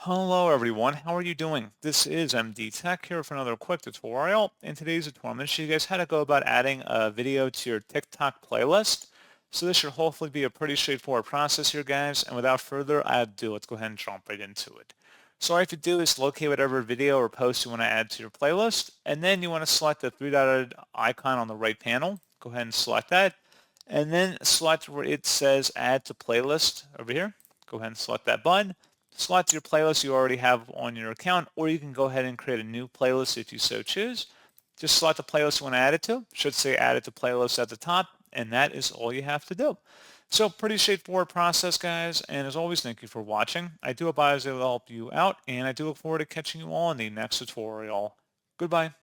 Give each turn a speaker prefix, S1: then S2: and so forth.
S1: Hello everyone, how are you doing? This is MD Tech here for another quick tutorial. In today's tutorial, I'm going to show you guys how to go about adding a video to your TikTok playlist. So this should hopefully be a pretty straightforward process here, guys. And without further ado, let's go ahead and jump right into it. So all you have to do is locate whatever video or post you want to add to your playlist, and then you want to select the three-dotted icon on the right panel. Go ahead and select that, and then select where it says Add to Playlist over here. Go ahead and select that button. Select your playlist you already have on your account, or you can go ahead and create a new playlist if you so choose. Just select the playlist you want to add it to. It should say add it to playlist at the top, and that is all you have to do. So pretty straightforward process, guys, and as always, thank you for watching. I do hope I was able to help you out, and I do look forward to catching you all in the next tutorial. Goodbye.